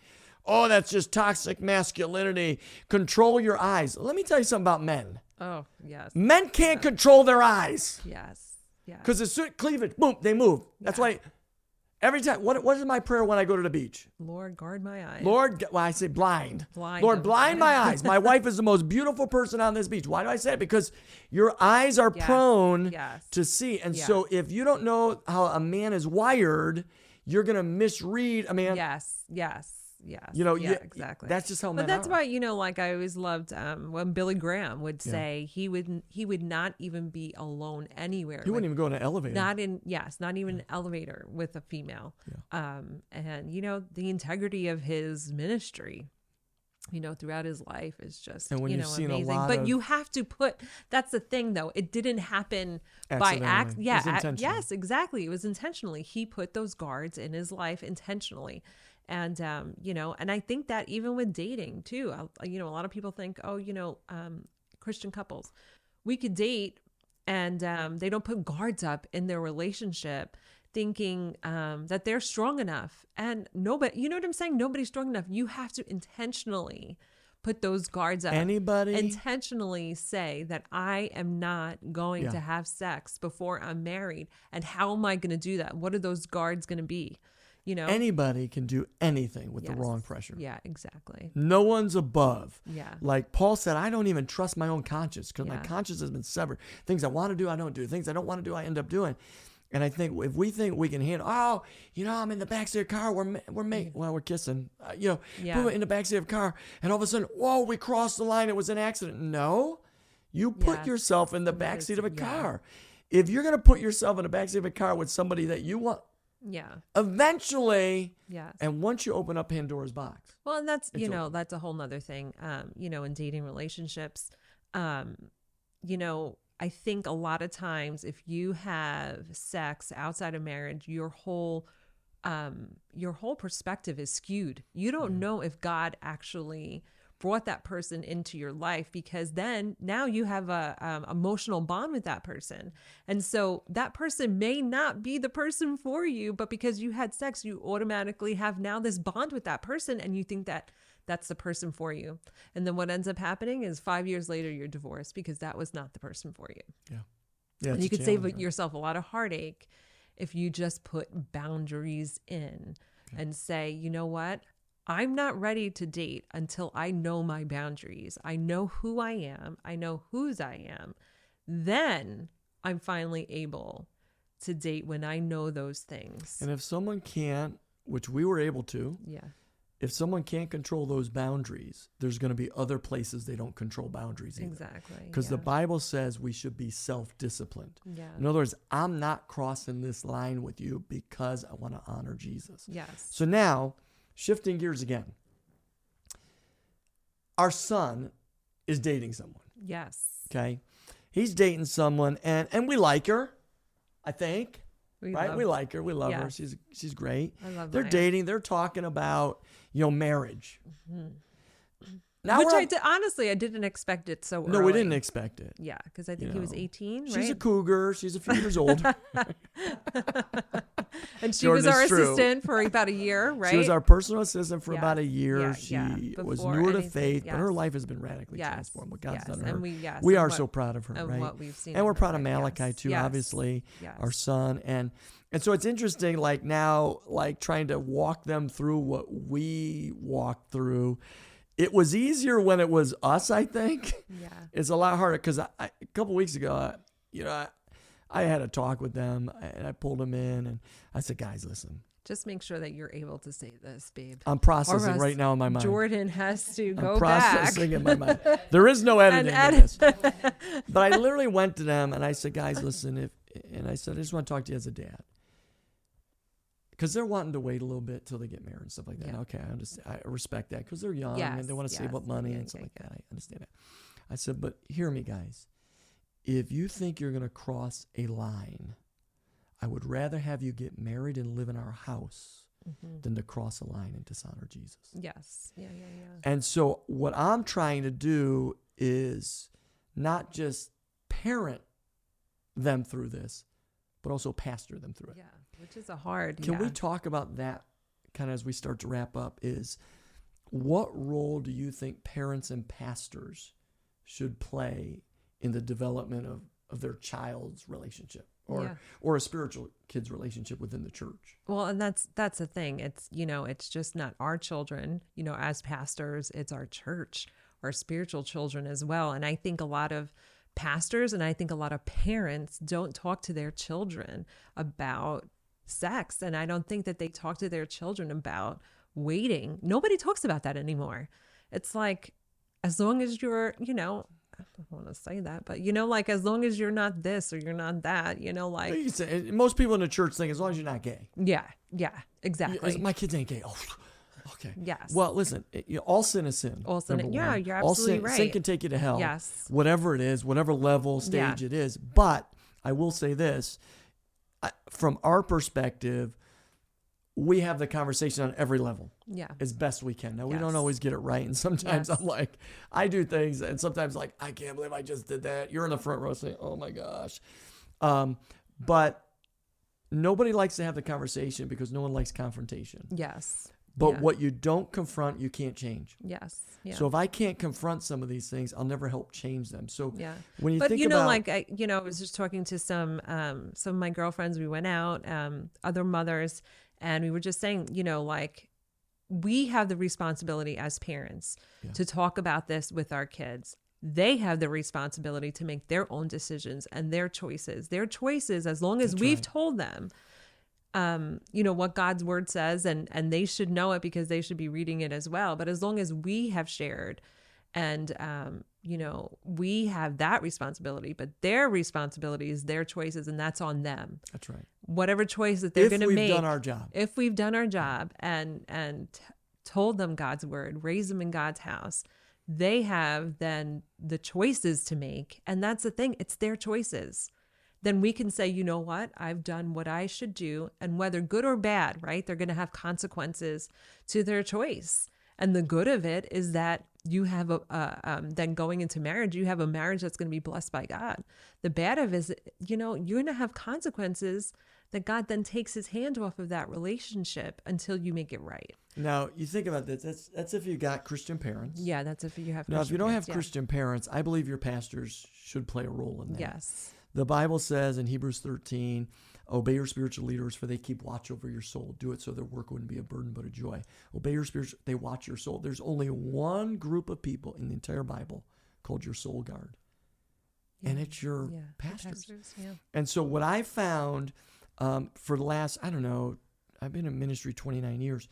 Oh, that's just toxic masculinity. Control your eyes. Let me tell you something about men. Oh, yes. Men can't control their eyes. Yes. Yeah. Because as soon cleavage, boom, they move. That's why every time, what is my prayer when I go to the beach? Lord, guard my eyes. Lord, well, I say blind. Blind Lord, them. blind my eyes. My wife is the most beautiful person on this beach. Why do I say it? Because your eyes are prone to see. And so if you don't know how a man is wired, you're going to misread a man. Yes. Exactly. That's just how men But that's are. why, like I always loved when Billy Graham would say he would not even be alone anywhere. He wouldn't even go in an elevator. Not even an elevator with a female. Yeah. And the integrity of his ministry, throughout his life is just, and when you've seen amazing. A lot but of, you have to that's the thing though. It didn't happen by act. It was intentional. Yes, exactly. It was intentionally. He put those guards in his life intentionally. And, and I think that even with dating too, a lot of people think, Christian couples, we could date and they don't put guards up in their relationship thinking that they're strong enough. And nobody, you know what I'm saying? Nobody's strong enough. You have to intentionally put those guards up. Anybody? Intentionally say that I am not going to have sex before I'm married. And how am I going to do that? What are those guards going to be? Anybody can do anything with the wrong pressure. Yeah, exactly. No one's above. Yeah. Like Paul said, I don't even trust my own conscience because my conscience has been severed. Things I want to do, I don't do. Things I don't want to do, I end up doing. And I think if we think we can handle, I'm in the backseat of the car, we're kissing, put it in the backseat of the car, and all of a sudden, whoa, we crossed the line. It was an accident. No, you put yourself in the backseat of a car. If you're going to put yourself in the backseat of a car with somebody that you want, eventually, and once you open up Pandora's box. Well, and that's, that's a whole nother thing, in dating relationships, I think a lot of times if you have sex outside of marriage, your whole perspective is skewed. You don't know if God actually brought that person into your life, because then now you have a emotional bond with that person. And so that person may not be the person for you, but because you had sex, you automatically have now this bond with that person and you think that that's the person for you. And then what ends up happening is 5 years later, you're divorced because that was not the person for you. Yeah. And you could save yourself a lot of heartache if you just put boundaries in and say, you know what? I'm not ready to date until I know my boundaries. I know who I am. I know whose I am. Then I'm finally able to date when I know those things. And if someone can't, which we were able to, if someone can't control those boundaries, there's going to be other places they don't control boundaries either. Exactly. Because the Bible says we should be self-disciplined. Yeah. In other words, I'm not crossing this line with you because I want to honor Jesus. Yes. So now, shifting gears again. Our son is dating someone. Yes. Okay. He's dating someone and we like her, I think. We like her. We love her. She's great. I love They're Maya. dating. They're talking about, marriage. Mm-hmm. Now Which honestly, I didn't expect it so early. No, we didn't expect it. Yeah, because I think he was 18, right? She's a cougar. She's a few years old. And she Jordan, was our it's true. assistant for about a year, right? She was our personal assistant for Yeah. about a year. Yeah, She yeah. was Before newer to anything, faith, but her yes. life has been radically Yes, transformed. What God's yes. done to her. And we and are what- so proud of her, and right? what we've seen And we're in proud her of life, Malachi yes. too, Yes. obviously, Yes. our son. And so it's interesting, like now, like trying to walk them through what we walked through. It was easier when it was us, I think. Yeah. It's a lot harder because a couple weeks ago, I had a talk with them, and I pulled them in, and I said, guys, listen. Just make sure that you're able to say this, babe. I'm processing right now in my mind. Jordan has to go I'm processing back. in my mind. There is no editing in this. But I literally went to them, and I said, guys, listen, and I said, I just want to talk to you as a dad. Because they're wanting to wait a little bit till they get married and stuff like that. Yeah. Okay, I respect that because they're young Yes, and they want to save up money and stuff like that. I understand that. I said, but hear me, guys. If you think you're going to cross a line, I would rather have you get married and live in our house than to cross a line and dishonor Jesus. Yes. Yeah. And so what I'm trying to do is not just parent them through this, but also pastor them through it. Yeah, which is a hard. Can we talk about that kind of as we start to wrap up? Is what role do you think parents and pastors should play in the development of their child's relationship or a spiritual kid's relationship within the church? Well, and that's the thing. It's, it's just not our children, as pastors, it's our church, our spiritual children as well. And I think a lot of pastors and I think a lot of parents don't talk to their children about sex. And I don't think that they talk to their children about waiting. Nobody talks about that anymore. It's like, as long as you're, I don't want to say that, but like as long as you're not this or you're not that, like You can say, most people in the church think as long as you're not gay. yeah, exactly. My kids ain't gay. Oh, okay. Yes. Well, listen, all sin is sin. All sin. number Yeah, one. you're All absolutely sin, right. Sin can take you to hell. Yes. Whatever it is, whatever level, stage it is. But I will say this, from our perspective, we have the conversation on every level. Yeah. As best we can. Now, we Yes. don't always get it right. And sometimes Yes. I'm like, I do things, and sometimes like, I can't believe I just did that. You're in the front row saying, oh my gosh. But nobody likes to have the conversation because no one likes confrontation. Yes. But Yeah. what you don't confront, you can't change. Yes. Yeah. So if I can't confront some of these things, I'll never help change them. So yeah. when you But think about, like I was just talking to some of my girlfriends. We went out, other mothers, and we were just saying, like we have the responsibility as parents to talk about this with our kids. They have the responsibility to make their own decisions and their choices. Their choices, as long as we've told them, what God's word says, and they should know it because they should be reading it as well. But as long as we have shared and, we have that responsibility, but their responsibility is their choices, and that's on them. that's right. Whatever choice that they're going to make. If we've done our job. If we've done our job and told them God's word, raised them in God's house, they have then the choices to make. And that's the thing. It's their choices. Then we can say, you know what? I've done what I should do. And whether good or bad, right? They're going to have consequences to their choice. And the good of it is that you have then going into marriage, you have a marriage that's going to be blessed by God. The bad of it is, you're going to have consequences that God then takes his hand off of that relationship until you make it right. Now, you think about this. That's if you got Christian parents. Yeah, that's if you have Now, if you don't have Christian Christian parents, I believe your pastors should play a role in that. Yes. The Bible says in Hebrews 13, obey your spiritual leaders, for they keep watch over your soul. Do it so their work wouldn't be a burden but a joy. Obey your spiritual, they watch your soul. There's only one group of people in the entire Bible called your soul guard. Yeah. And it's your Yeah. pastors. Yeah. And so what I found for the last, I've been in ministry 29 years.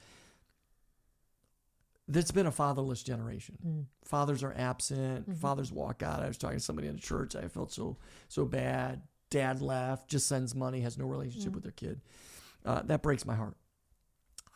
That's been a fatherless generation. Fathers are absent. Fathers walk out. I was talking to somebody in the church. I felt so bad. Dad left, just sends money, has no relationship with their kid. That breaks my heart.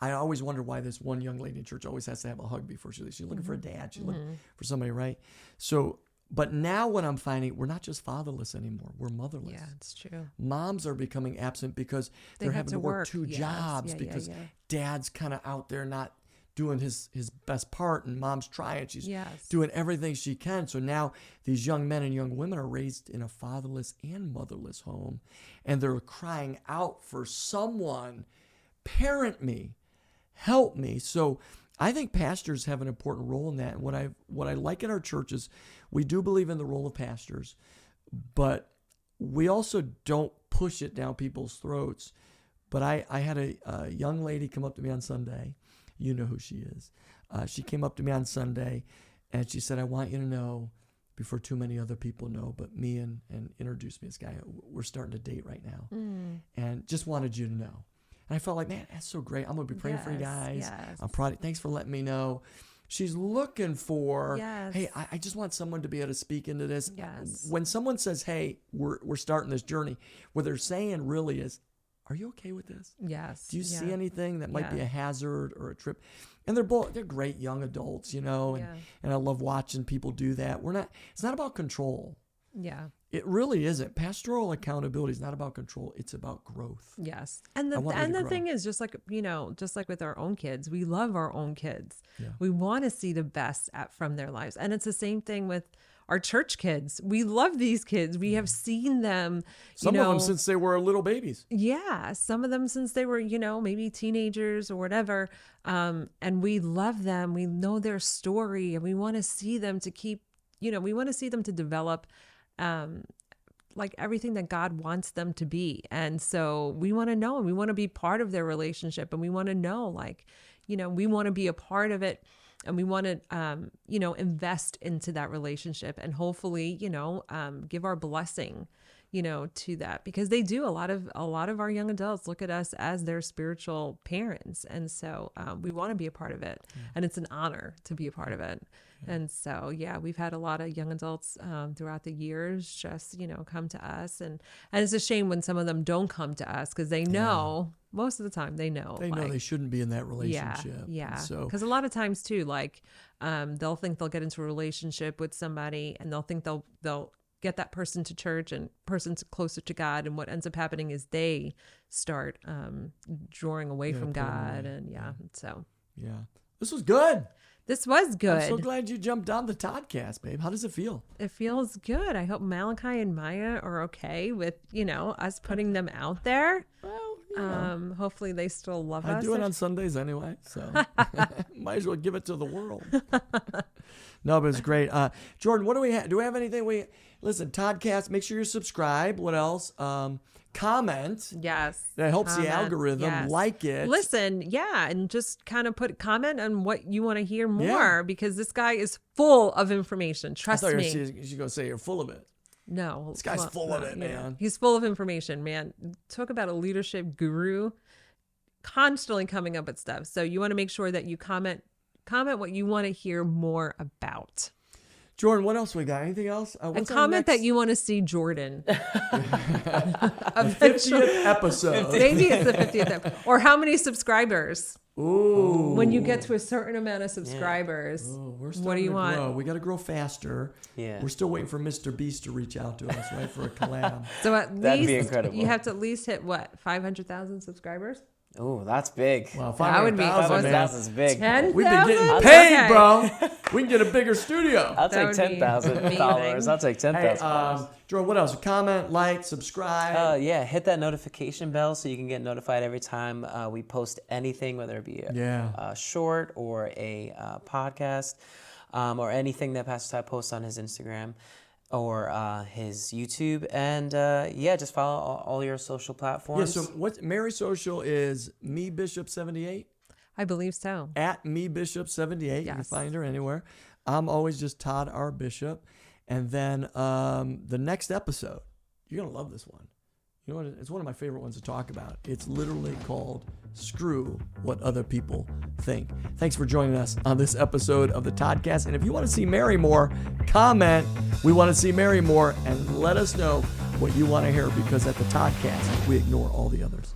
I always wonder why this one young lady in church always has to have a hug before she leaves. She's looking for a dad. She's looking for somebody, right? So, but now what I'm finding, we're not just fatherless anymore. We're motherless. Yeah, it's true. Moms are becoming absent because they're have having to work two Yes. jobs because dad's kind of out there not doing his best part, and mom's trying. She's doing everything she can. So now these young men and young women are raised in a fatherless and motherless home, and they're crying out for someone, parent me, help me. So I think pastors have an important role in that. And what I like in our church is we do believe in the role of pastors, but we also don't push it down people's throats. But I had a young lady come up to me on Sunday. You know who she is. She came up to me on Sunday, and she said, I want you to know before too many other people know, but me and introduced me to this guy. We're starting to date right now. And just wanted you to know. And I felt like, man, that's so great. I'm going to be praying for you guys. Yes. I'm proud. Thanks for letting me know. She's looking for, Yes. hey, I just want someone to be able to speak into this. Yes. When someone says, hey, we're starting this journey, what they're saying really is, are you okay with this? Yes. Do you Yeah. see anything that might be Yeah. a hazard or a trip? And they're great young adults, and I love watching people do that. It's not about control. Yeah. It really isn't. Pastoral accountability is not about control. It's about growth. Yes. And the grow. thing is, just like with our own kids, we love our own kids. Yeah. We want to see the best from their lives. And it's the same thing with our church kids. We love these kids. We have seen them, Some of them since they were little babies. Yeah. Some of them since they were, maybe teenagers or whatever. And we love them. We know their story, and we want to see them to develop, like everything that God wants them to be. And so we want to know, and we want to be part of their relationship, and we want to know, we want to be a part of it, and we want to, invest into that relationship, and hopefully, give our blessing, to that, because they do. A lot of our young adults look at us as their spiritual parents. And so, we want to be a part of it, and it's an honor to be a part of it. And so, we've had a lot of young adults throughout the years just, come to us. And it's a shame when some of them don't come to us, because they know, most of the time they know. They know they shouldn't be in that relationship. Yeah. So, because a lot of times too, they'll think they'll get into a relationship with somebody, and they'll think they'll get that person to church and person's closer to God. And what ends up happening is they start drawing away from God. And so. Yeah. This was good. This was good. I'm so glad you jumped on the Toddcast, babe. How does it feel? It feels good. I hope Malachi and Maya are okay with, us putting them out there. Well, hopefully they still love us. I do it on Sundays anyway, so might as well give it to the world. No, but it's great. Jordan, what do we have? Do we have anything? Listen, Toddcast, make sure you subscribe. What else? Comment. Yes. That helps the algorithm. Yes. Like it. Listen, and just kind of comment on what you want to hear more, because this guy is full of information. Trust me. You should going to say you're full of it. No. This guy's full of it, man. He's full of information, man. Talk about a leadership guru, constantly coming up with stuff. So you want to make sure that you comment what you want to hear more about. Jordan, what else we got? Anything else? And comment that you want to see Jordan. 50th episode. Maybe it's the 50th episode. Or how many subscribers? Ooh. When you get to a certain amount of subscribers, what do you want? Grow. We got to grow faster. Yeah. We're still waiting for Mr. Beast to reach out to us, right, for a collab. So at That'd least be incredible. You have to at least hit 500,000 subscribers? Oh, that's big. Well, That would be 500,000 is big. 10,000? We've been getting paid, bro. We can get a bigger studio. I'll That take would be 10,000 amazing. followers. I'll take 10,000 followers. Jordan, what else? Comment, like, subscribe. Hit that notification bell so you can get notified every time we post anything, whether it be a short or a podcast, or anything that Pastor Todd posts on his Instagram or his YouTube. And just follow all your social platforms. Yeah, so what Mary Social is MeBishop78. I believe so. At MeBishop78. You can Yes. find her anywhere. I'm always just Todd R. Bishop. And then the next episode, you're going to love this one. You know what? It's one of my favorite ones to talk about. It's literally called Screw What Other People Think. Thanks for joining us on this episode of the Toddcast. And if you want to see Mary more, comment, we want to see Mary more, and let us know what you want to hear, because at the Toddcast, we ignore all the others.